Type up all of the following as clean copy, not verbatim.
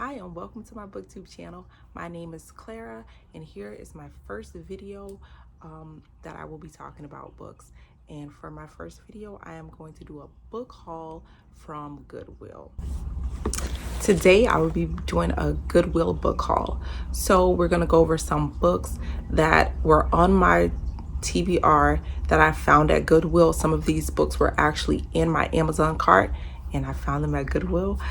Hi and welcome to my booktube channel. My name is Clara and here is my first video that I will be talking about books. And for my first video, I am going to do a book haul from Goodwill. Today I will be doing a Goodwill book haul. So we're going to go over some books that were on my TBR that I found at Goodwill. Some of these books were actually in my Amazon cart and I found them at Goodwill.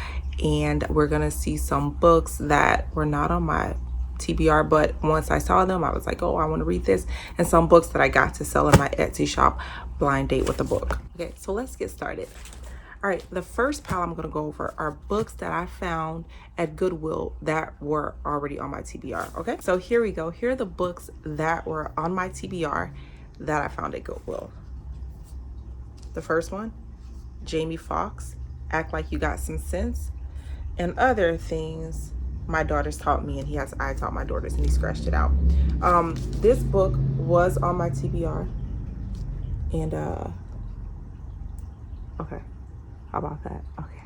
And we're gonna see some books that were not on my TBR, but once I saw them, I was like, oh, I want to read this. And some books that I got to sell in my Etsy shop, Blind Date with a Book. Okay, so let's get started. All right, the first pile I'm gonna go over are books that I found at Goodwill that were already on my TBR, okay? So here we go. Here are the books that were on my TBR that I found at Goodwill. The first one, Jamie Foxx, Act Like You Got Some Sense. And other things my daughters taught me, and I taught my daughters, and he scratched it out. This book was on my TBR, and okay, how about that? Okay,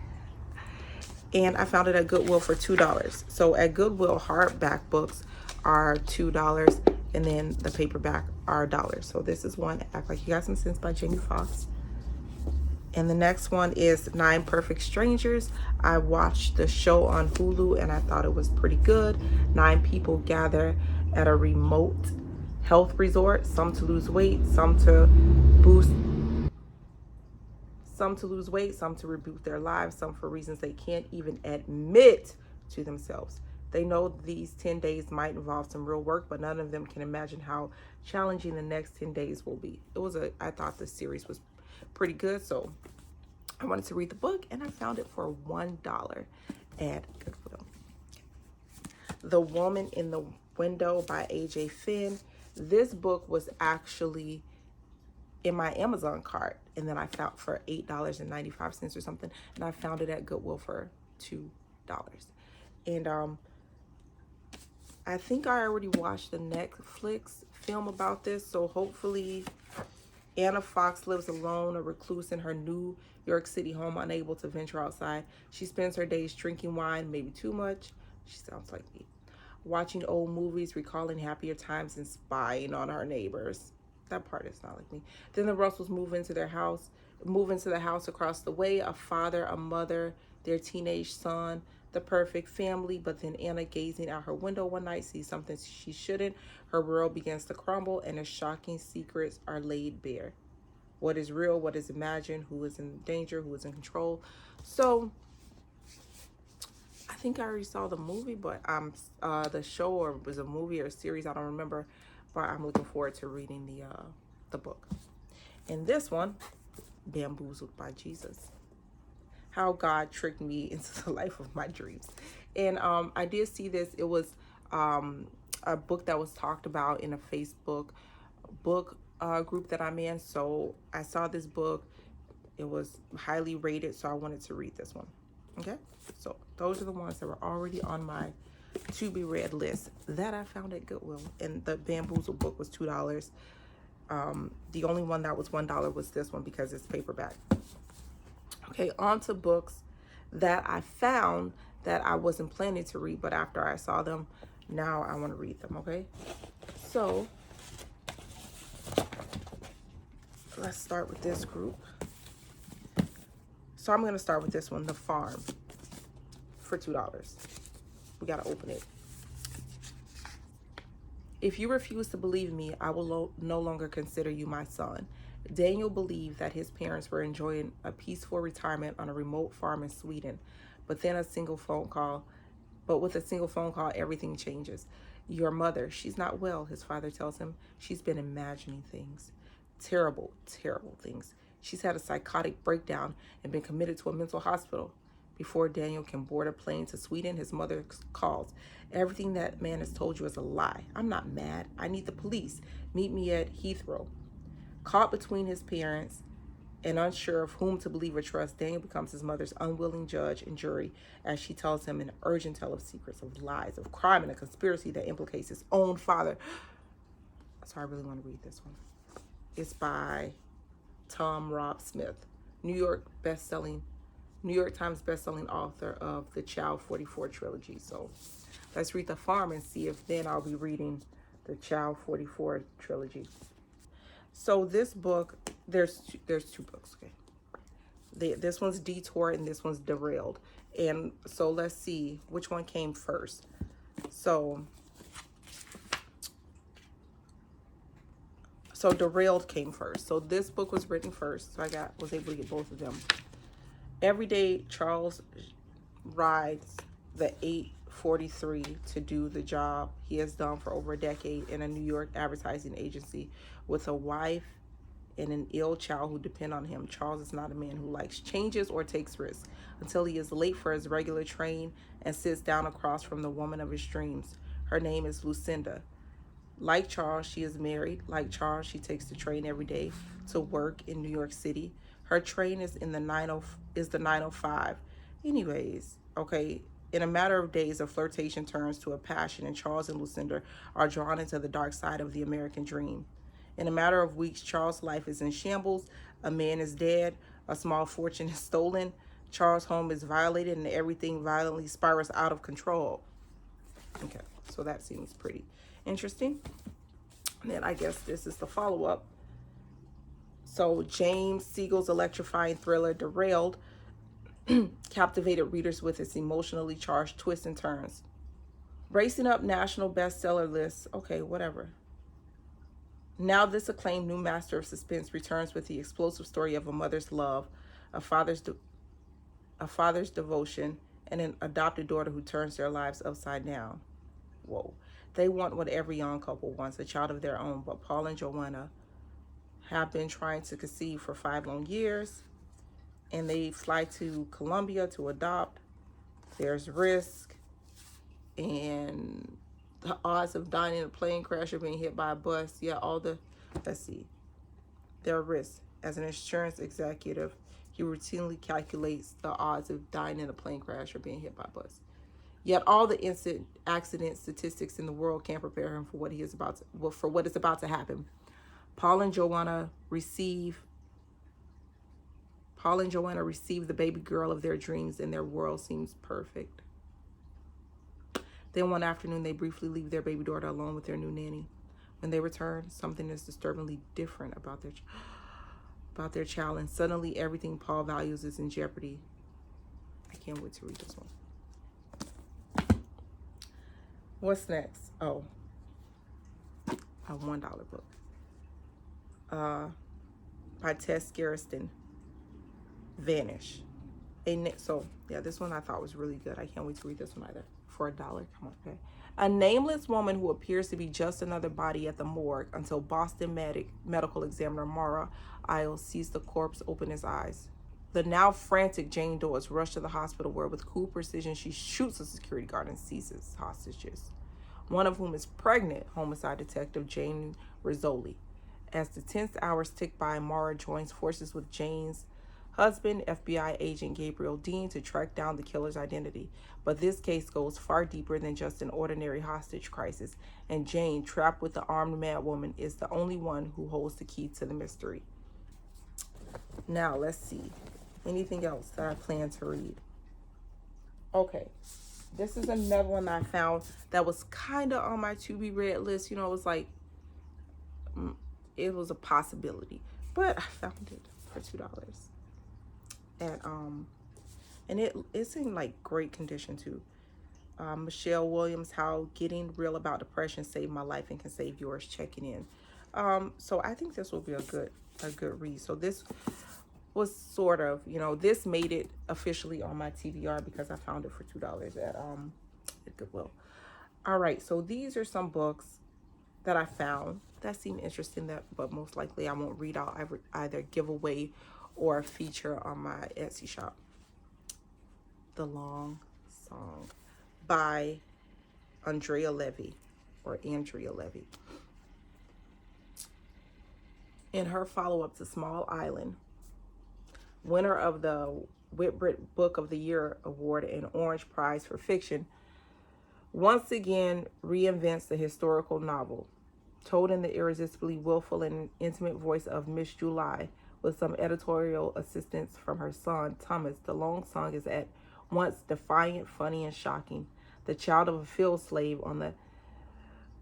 and I found it at Goodwill for $2. So at Goodwill, hardback books are $2, and then the paperback are $1. So this is one, Act Like You Got Some Sense by Jamie Foxx. And the next one is 9 Perfect Strangers. I watched the show on Hulu and I thought it was pretty good. 9 people gather at a remote health resort, some to lose weight, some to lose weight, some to reboot their lives, some for reasons they can't even admit to themselves. They know these 10 days might involve some real work, but none of them can imagine how challenging the next 10 days will be. I thought the series was pretty good, so I wanted to read the book and I found it for $1 at Goodwill. The Woman in the Window by A.J. Finn. This book was actually in my Amazon cart and then I found for $8.95 or something, and I found it at Goodwill for $2. And I think I already watched the Netflix film about this, so hopefully Anna Foxx lives alone, a recluse in her New York City home, unable to venture outside. She spends her days drinking wine, maybe too much. She sounds like me. Watching old movies, recalling happier times, and spying on her neighbors. That part is not like me. Then the Russells move into the house across the way. A father, a mother, their teenage son, the perfect family. But then Anna, gazing out her window one night, sees something she shouldn't. Her world begins to crumble and the shocking secrets are laid bare. What is real? What is imagined? Who is in danger? Who is in control? So I think I already saw the movie, but the show, or it was a movie or a series, I don't remember, but I'm looking forward to reading the book. And this one, Bamboozled by Jesus. How God tricked me into the life of my dreams. And I did see this. It was a book that was talked about in a Facebook book group that I'm in. So I saw this book. It was highly rated, so I wanted to read this one. Okay, so those are the ones that were already on my to be read list that I found at Goodwill. And the Bamboozled book was $2. The only one that was $1 was this one because it's paperback. Okay, on to books that I found that I wasn't planning to read, but after I saw them, now I want to read them, okay? So let's start with this group. So I'm going to start with this one, The Farm, for $2. We got to open it. If you refuse to believe me, I will no longer consider you my son. Daniel believed that his parents were enjoying a peaceful retirement on a remote farm in Sweden, but with a single phone call, everything changes. Your mother, she's not well, his father tells him. She's been imagining things. Terrible, terrible things. She's had a psychotic breakdown and been committed to a mental hospital. Before Daniel can board a plane to Sweden, his mother calls. Everything that man has told you is a lie. I'm not mad. I need the police. Meet me at Heathrow. Caught between his parents and unsure of whom to believe or trust, Daniel becomes his mother's unwilling judge and jury as she tells him an urgent tale of secrets, of lies, of crime, and a conspiracy that implicates his own father. So I really want to read this one. It's by Tom Rob Smith, New York New York Times bestselling author of the Child 44 trilogy. So let's read The Farm and see if then I'll be reading the Child 44 trilogy. So this book, there's two books, okay? This one's Detour and this one's Derailed. And so let's see which one came first. So Derailed came first. So this book was written first. So I was able to get both of them. Every day, Charles rides the 843 to do the job he has done for over a decade in a New York advertising agency with a wife and an ill child who depend on him. Charles is not a man who likes changes or takes risks until he is late for his regular train and sits down across from the woman of his dreams. Her name is Lucinda. Like Charles, she is married. Like Charles, she takes the train every day to work in New York City. Her train is the 905. Anyways, okay, in a matter of days, a flirtation turns to a passion, and Charles and Lucinda are drawn into the dark side of the American dream. In a matter of weeks, Charles' life is in shambles. A man is dead. A small fortune is stolen. Charles' home is violated, and everything violently spirals out of control. Okay, so that seems pretty interesting. And then I guess this is the follow-up. So James Siegel's electrifying thriller Derailed captivated readers with its emotionally charged twists and turns. Racing up national bestseller lists. Okay, whatever. Now this acclaimed new master of suspense returns with the explosive story of a mother's love, a father's devotion, and an adopted daughter who turns their lives upside down. Whoa. They want what every young couple wants, a child of their own, but Paul and Joanna have been trying to conceive for 5 long years, and they fly to Colombia to adopt. There's risk, and the odds of dying in a plane crash or being hit by a bus. Yeah, let's see. There are risks. As an insurance executive, he routinely calculates the odds of dying in a plane crash or being hit by a bus. Yet all the accident statistics in the world can't prepare him for what is about to happen. Paul and Joanna receive the baby girl of their dreams, and their world seems perfect. Then one afternoon, they briefly leave their baby daughter alone with their new nanny. When they return, something is disturbingly different about their child, and suddenly everything Paul values is in jeopardy. I can't wait to read this one. What's next? Oh, a $1 book. By Tess Gerristen. Vanish. So yeah, this one I thought was really good. I can't wait to read this one either. For $1. Come on, okay. A nameless woman who appears to be just another body at the morgue until Boston medical examiner Mara Isles sees the corpse open his eyes. The now frantic Jane Doe is rushed to the hospital where with cool precision she shoots a security guard and seizes hostages, one of whom is pregnant homicide detective Jane Rizzoli. As the tense hours tick by, Mara joins forces with Jane's husband, FBI agent Gabriel Dean, to track down the killer's identity. But this case goes far deeper than just an ordinary hostage crisis, and Jane, trapped with the armed madwoman, is the only one who holds the key to the mystery. Now, let's see. Anything else that I plan to read? Okay. This is another one I found that was kind of on my to-be-read list. You know, it was like, it was a possibility. But I found it for $2. And it seemed like great condition too. Michelle Williams, How Getting Real About Depression Saved My Life and Can Save Yours, checking in. So I think this will be a good read. So this was sort of, you know, this made it officially on my TBR because I found it for $2 at Goodwill. All right, so these are some books that I found that seem interesting, but most likely I won't read out. Either give away or feature on my Etsy shop. The Long Song by Andrea Levy. In her follow-up to Small Island, winner of the Whitbread Book of the Year Award and Orange Prize for Fiction, once again reinvents the historical novel, told in the irresistibly willful and intimate voice of Miss July, with some editorial assistance from her son, Thomas. The long song is at once defiant, funny, and shocking. The child of a field slave on the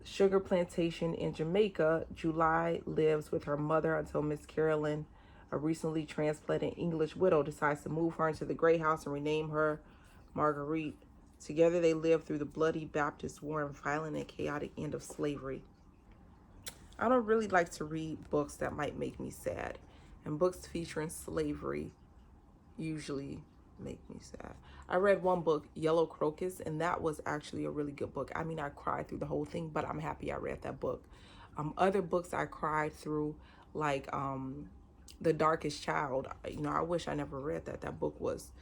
sugar plantation in Jamaica, July lives with her mother until Miss Carolyn, a recently transplanted English widow, decides to move her into the Grey House and rename her Marguerite. Together they live through the bloody Baptist War and violent and chaotic end of slavery. I don't really like to read books that might make me sad, and books featuring slavery usually make me sad. I read one book, Yellow Crocus, and that was actually a really good book. I mean, I cried through the whole thing, but I'm happy I read that book. Other books I cried through, like The Darkest Child. You know, I wish I never read that. That book was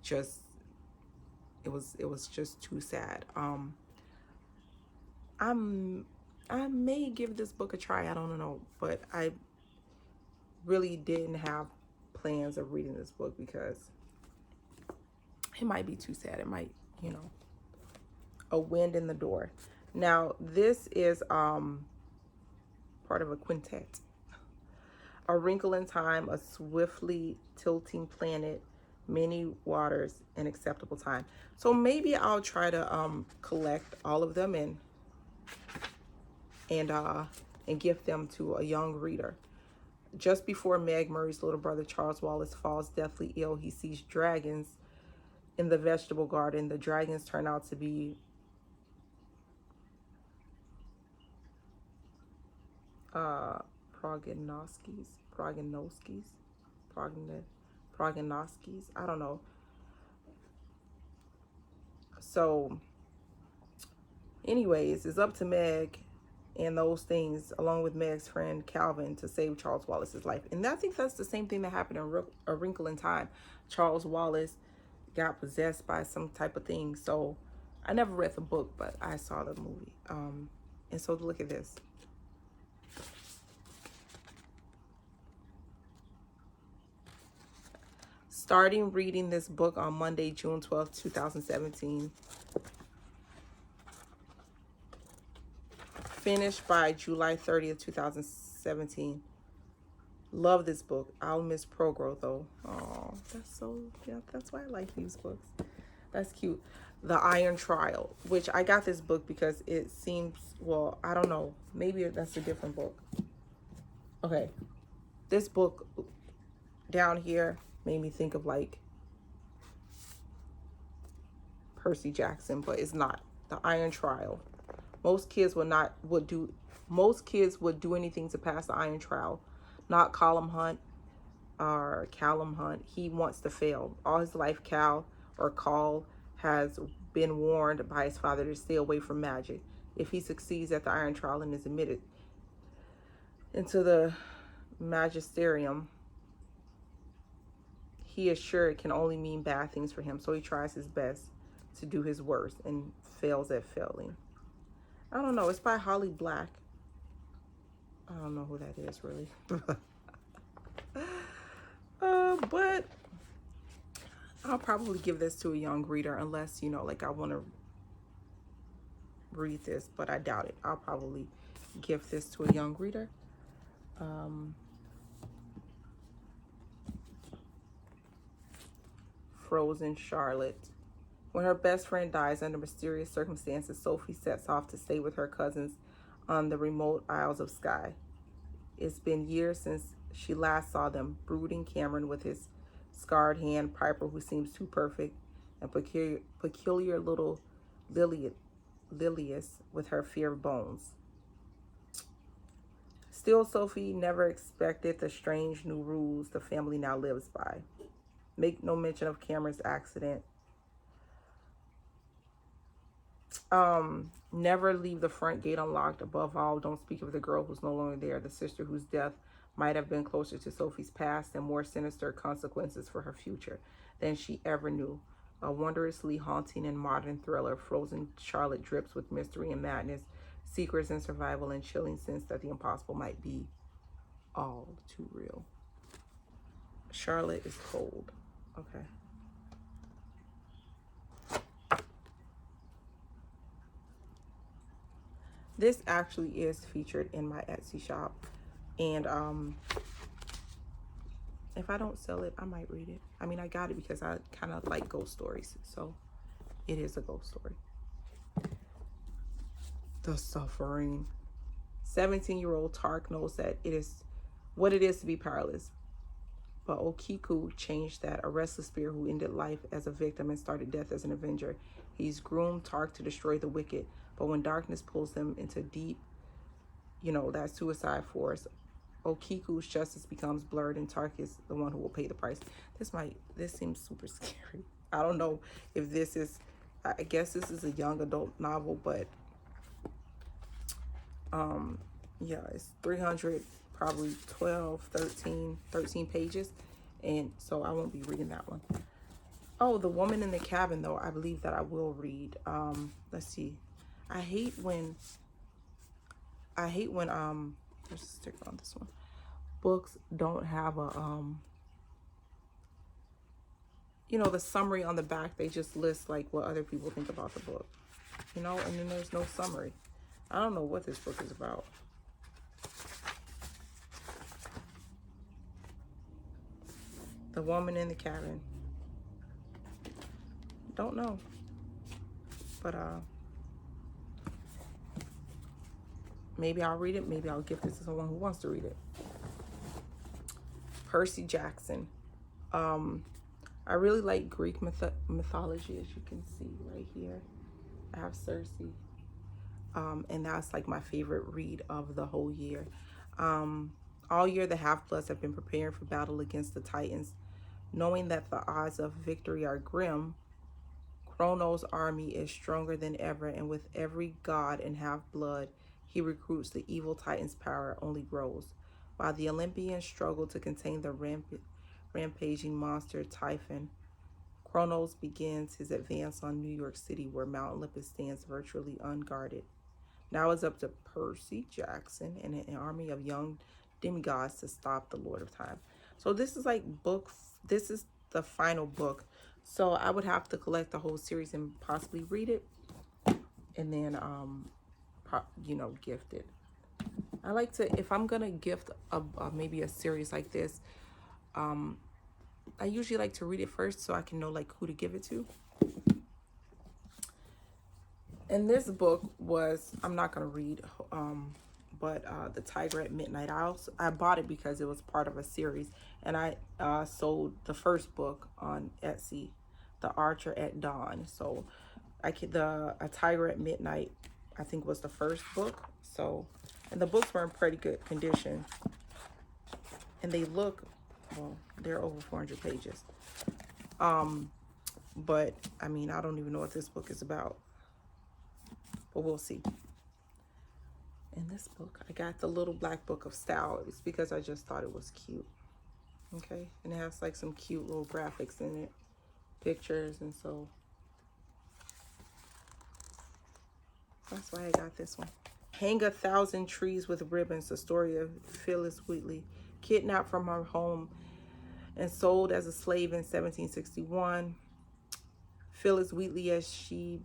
just, it was just too sad. I may give this book a try. I don't know, but I really didn't have plans of reading this book because it might be too sad. It might, you know, a wind in the door. Now, this is part of a quintet. A Wrinkle in Time, A Swiftly Tilting Planet, Many Waters, and Acceptable Time. So maybe I'll try to collect all of them and gift them to a young reader. Just before Meg Murray's little brother Charles Wallace falls deathly ill, he sees dragons in the vegetable garden. The dragons turn out to be prognoskis. I don't know. So anyways, it's up to Meg and those things, along with Meg's friend Calvin, to save Charles Wallace's life. And I think that's the same thing that happened in A Wrinkle in Time. Charles Wallace got possessed by some type of thing. So I never read the book, but I saw the movie. And so look at this. Starting reading this book on Monday, June 12th, 2017. Finished by July 30th, 2017. Love this book. I'll miss Progro though. Oh, that's so, yeah, that's why I like these books. That's cute. The Iron Trial, which I got this book because it seems, well, I don't know. Maybe that's a different book. Okay. This book down here made me think of like Percy Jackson, but it's not. The Iron Trial. Most kids would do anything to pass the Iron Trial. Not Callum Hunt. He wants to fail. All his life, Cal has been warned by his father to stay away from magic. If he succeeds at the Iron Trial and is admitted into the magisterium, he is sure it can only mean bad things for him. So he tries his best to do his worst and fails at failing. I don't know. It's by Holly Black. I don't know who that is, really. But I'll probably give this to a young reader unless, you know, like I want to read this, but I doubt it. I'll probably give this to a young reader. Frozen Charlotte. When her best friend dies under mysterious circumstances, Sophie sets off to stay with her cousins on the remote Isles of Skye. It's been years since she last saw them. Brooding Cameron with his scarred hand, Piper who seems too perfect, and peculiar little Lilius with her fear of bones. Still, Sophie never expected the strange new rules the family now lives by. Make no mention of Cameron's accident. Never leave the front gate unlocked. Above all, don't speak of the girl who's no longer there, the sister whose death might have been closer to Sophie's past and more sinister consequences for her future than she ever knew. A wondrously haunting and modern thriller, Frozen Charlotte drips with mystery and madness, secrets and survival, and chilling sense that the impossible might be all too real. Charlotte is cold. Okay. This actually is featured in my Etsy shop, and If I don't sell it, I might read it. I mean, I got it because I kind of like ghost stories. So it is a ghost story. The Suffering. 17-year-old Tark knows that it is what it is to be powerless. But Okiku changed that, a restless spirit who ended life as a victim and started death as an avenger. He's groomed Tark to destroy the wicked. But when darkness pulls them into deep, that suicide force, Okiku's justice becomes blurred and Tark is the one who will pay the price. This seems super scary. I don't know if this is, I guess this is a young adult novel, but yeah, it's 300, probably 12, 13 pages. And so I won't be reading that one. Oh, The Woman in the Cabin, though, I believe that I will read. Let's see. I hate when, there's a sticker on this one. Books don't have a, the summary on the back. They just list like what other people think about the book, and then there's no summary. I don't know what this book is about. The Woman in the Cabin. Don't know. But maybe I'll read it. Maybe I'll give this to someone who wants to read it. Percy Jackson. I really like Greek mythology, as you can see right here. I have Circe. And that's like my favorite read of the whole year. All year, the Half-Bloods have been preparing for battle against the Titans. Knowing that the odds of victory are grim, Kronos' army is stronger than ever, and with every god and half-blood he recruits, the evil Titan's power only grows. While the Olympians struggle to contain the rampaging monster Typhon, Kronos begins his advance on New York City, where Mount Olympus stands virtually unguarded. Now it's up to Percy Jackson and an army of young demigods to stop the Lord of Time. So this is like this is the final book. So I would have to collect the whole series and possibly read it, and then gift it. I like to, if I'm gonna gift maybe a series like this, I usually like to read it first so I can know like who to give it to. And this book was, I'm not gonna read, but The Tiger at Midnight. I bought it because it was part of a series, and I sold the first book on Etsy, The Archer at Dawn. So A Tiger at Midnight, I think, was the first book. So, and the books were in pretty good condition, and they look, well, they're over 400 pages. But I mean, I don't even know what this book is about, but we'll see. In this book, I got the Little Black Book of Style. It's because I just thought it was cute. Okay, and it has like some cute little graphics in it, pictures, and so that's why I got this one. Hang 1,000 Trees with Ribbons, the story of Phyllis Wheatley, kidnapped from her home and sold as a slave in 1761. Phyllis Wheatley, as she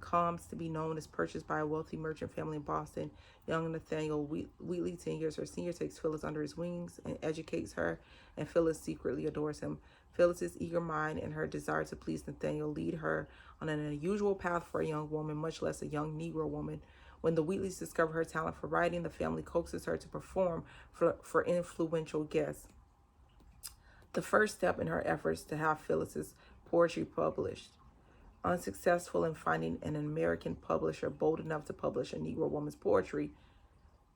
comes to be known, is purchased by a wealthy merchant family in Boston. Young Nathaniel Wheatley, 10 years her senior, takes Phyllis under his wings and educates her, and Phyllis secretly adores him. Phyllis's eager mind and her desire to please Nathaniel lead her on an unusual path for a young woman, much less a young Negro woman. When the Wheatleys discover her talent for writing, the family coaxes her to perform for influential guests. The first step in her efforts to have Phyllis's poetry published. Unsuccessful in finding an American publisher bold enough to publish a Negro woman's poetry,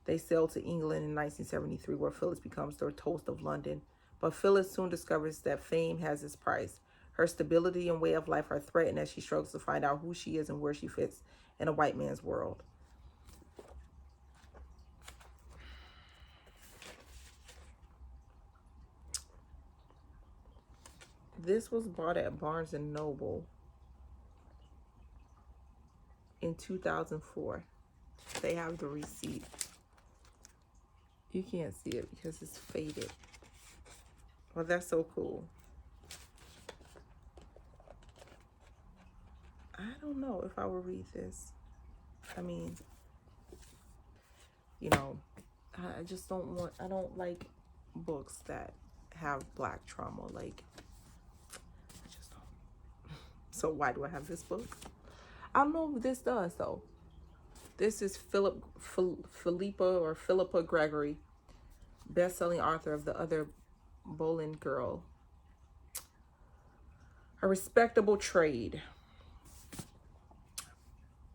they sail to England in 1973, where Phyllis becomes the toast of London. But Phyllis soon discovers that fame has its price. Her stability and way of life are threatened as she struggles to find out who she is and where she fits in a white man's world. This was bought at Barnes & Noble in 2004. They have the receipt. You can't see it because it's faded. Well, that's so cool. I don't know if I will read this. I mean, I just don't want, I don't like books that have black trauma. Like, I just don't. So why do I have this book? I don't know who this does though. This is Phillipa Gregory, best-selling author of The Other Boleyn Girl. A Respectable Trade.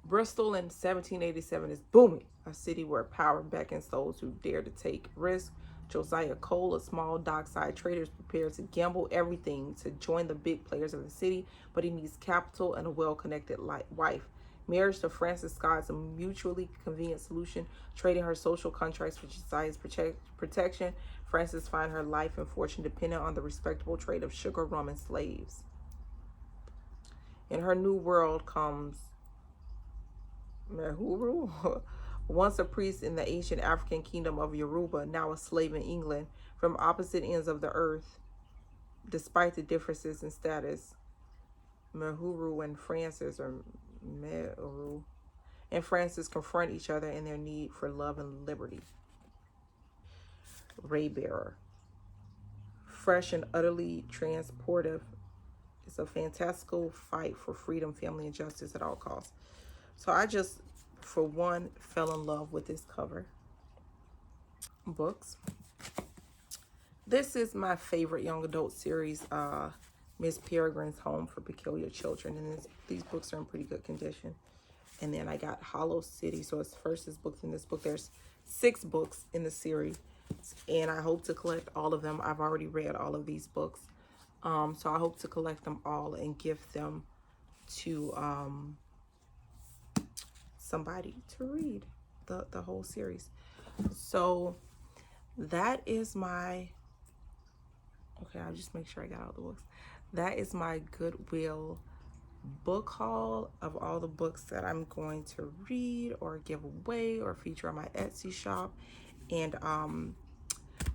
Bristol in 1787 is booming, a city where power beckons those who dare to take risks. Josiah Cole, a small dockside trader, is prepared to gamble everything to join the big players of the city, but he needs capital and a well-connected wife. Marriage to Frances Scott is a mutually convenient solution, trading her social contracts for Josiah's protection. Frances finds her life and fortune dependent on the respectable trade of sugar, rum, and slaves. In her new world comes Mehuru, once a priest in the ancient African kingdom of Yoruba, now a slave in England, from opposite ends of the earth. Despite the differences in status, Mehuru and Frances, or Mehuru and Frances, confront each other in their need for love and liberty. Raybearer. Fresh and utterly transportive, it's a fantastical fight for freedom, family, and justice at all costs. So I just, for one, fell in love with this cover. Books. This is my favorite young adult series, Miss Peregrine's Home for Peculiar Children. And these books are in pretty good condition. And then I got Hollow City. So it's first this book, then this book. There's 6 books in the series. And I hope to collect all of them. I've already read all of these books. So I hope to collect them all and give them to somebody to read the whole series. So that is my, okay, I'll just make sure I got all the books. That is my Goodwill book haul of all the books that I'm going to read or give away or feature on my Etsy shop. And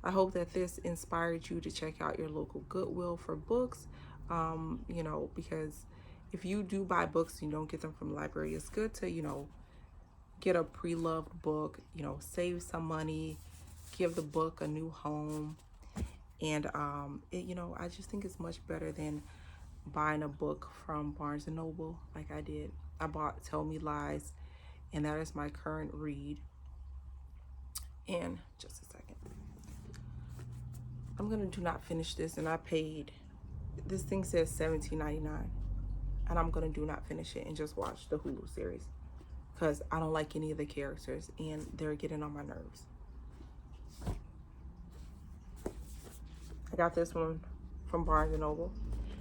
I hope that this inspired you to check out your local Goodwill for books. You know, because if you do buy books, you don't get them from the library, it's good to, you know, get a pre-loved book, you know, save some money, give the book a new home. And you know, I just think it's much better than buying a book from Barnes & Noble like I did. I bought Tell Me Lies, and that is my current read. And just a second, I'm gonna do not finish this, and I paid, this thing says $17.99, and I'm gonna do not finish it and just watch the Hulu series because I don't like any of the characters and they're getting on my nerves. I got this one from Barnes & Noble.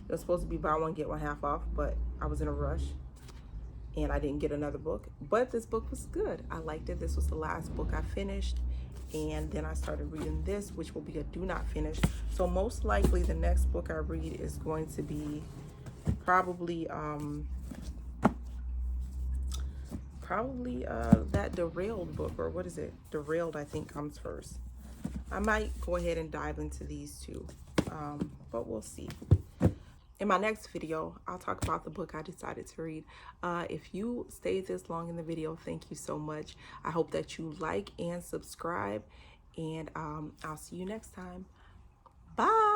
It was supposed to be buy one, get one half off, but I was in a rush and I didn't get another book. But this book was good. I liked it. This was the last book I finished. And then I started reading this, which will be a do not finish. So most likely the next book I read is going to be probably that Derailed book, or what is it? Derailed, I think, comes first. I might go ahead and dive into these two, but we'll see. In my next video, I'll talk about the book I decided to read. If you stayed this long in the video, thank you so much. I hope that you like and subscribe, and I'll see you next time. Bye.